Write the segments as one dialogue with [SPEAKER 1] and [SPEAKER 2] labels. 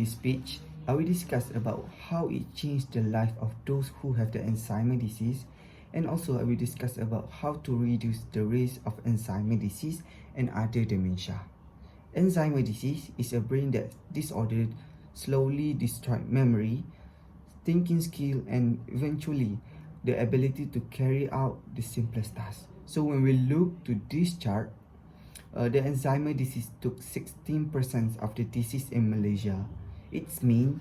[SPEAKER 1] this page, I will discuss about how it changed the life of those who have the Alzheimer's disease, and also I will discuss about how to reduce the risk of Alzheimer's disease and other dementia. Alzheimer's disease is a brain disorder slowly destroys memory, thinking skill, and eventually the ability to carry out the simplest tasks. So when we look to this chart, the Alzheimer's disease took 16% of the disease in Malaysia. It means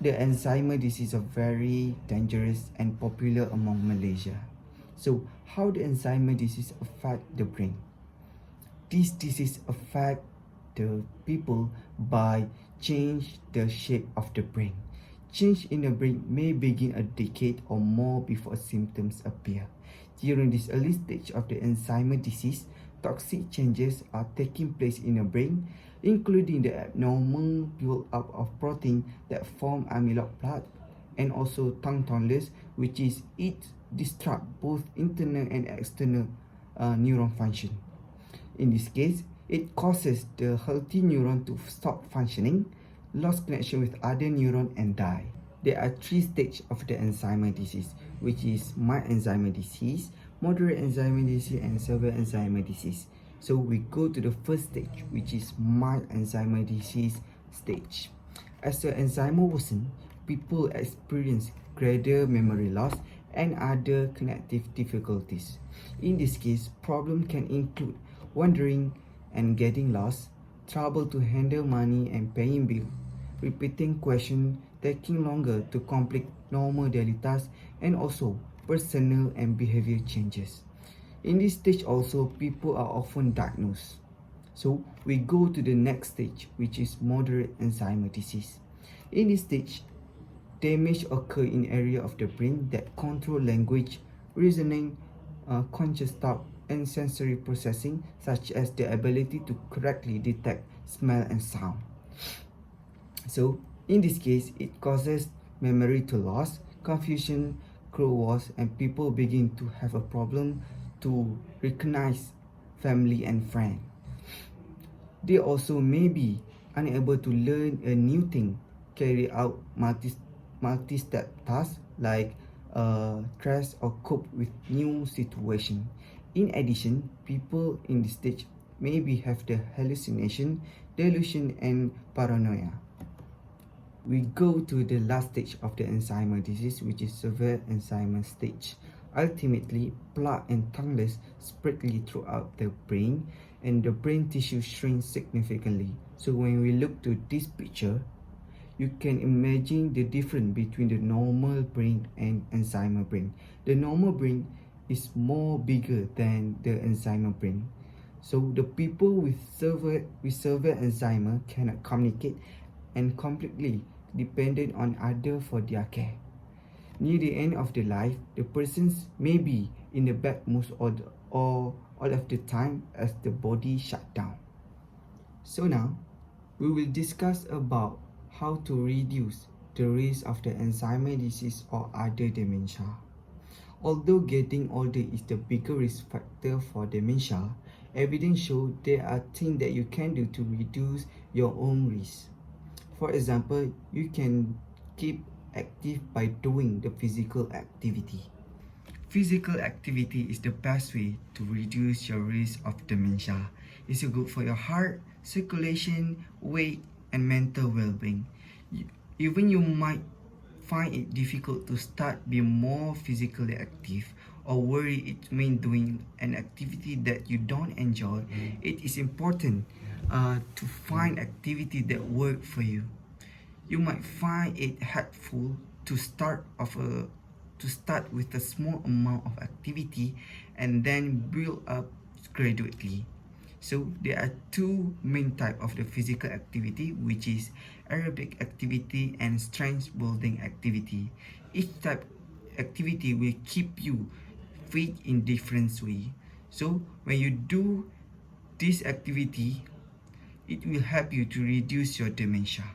[SPEAKER 1] the Alzheimer's disease is very dangerous and popular among Malaysia. So how the Alzheimer's disease affect the brain? This disease affect the people by change the shape of the brain. Change in the brain may begin a decade or more before symptoms appear. During this early stage of the Alzheimer's disease, toxic changes are taking place in the brain, including the abnormal build-up of protein that form amyloid plaque, and also tongue tonsills, which is it disrupt both internal and external neuron function. In this case, it causes the healthy neuron to stop functioning, lost connection with other neuron, and die. There are three stages of the Alzheimer's disease, which is mild Alzheimer's disease, moderate Alzheimer's disease, and severe Alzheimer's disease. So we go to the first stage, which is mild Alzheimer's disease stage. As the Alzheimer's worsen, people experience greater memory loss and other cognitive difficulties. In this case, problems can include wandering and getting lost, trouble to handle money and paying bills, repeating questions taking longer to complete normal daily tasks, and also personal and behavior changes. In this stage also, people are often diagnosed. So we go to the next stage, which is moderate Alzheimer's disease. In this stage, damage occur in area of the brain that control language, reasoning, conscious thought, and sensory processing, such as the ability to correctly detect smell and sound. So in this case, it causes memory to loss, confusion, grows, and people begin to have a problem to recognize family and friends. They also may be unable to learn a new thing, carry out multi-step tasks like stress or cope with new situation. In addition, people in this stage maybe have the hallucination, delusion, and paranoia. We go to the last stage of the Alzheimer's disease, which is severe Alzheimer's stage. Ultimately, plaque and tonsills spread throughout the brain, and the brain tissue shrinks significantly. So when we look to this picture, you can imagine the difference between the normal brain and Alzheimer's brain. The normal brain is more bigger than the Alzheimer's brain. So the people with severe Alzheimer's cannot communicate and completely dependent on others for their care. Near the end of their life, the persons may be in the bed most or all of the time as the body shut down. So now, we will discuss about how to reduce the risk of the Alzheimer's disease or other dementia. Although getting older is the bigger risk factor for dementia, evidence shows there are things that you can do to reduce your own risk. For example, you can keep active by doing the physical activity. Physical activity is the best way to reduce your risk of dementia. It's good for your heart, circulation, weight, and mental well-being. Even you might find it difficult to start being more physically active or worry it means doing an activity that you don't enjoy, it is important to find activity that work for you. You might find it helpful to start with a small amount of activity and then build up gradually. So there are two main types of the physical activity, which is aerobic activity and strength building activity. Each type activity will keep you fit in different way. So when you do this activity, it will help you to reduce your dementia.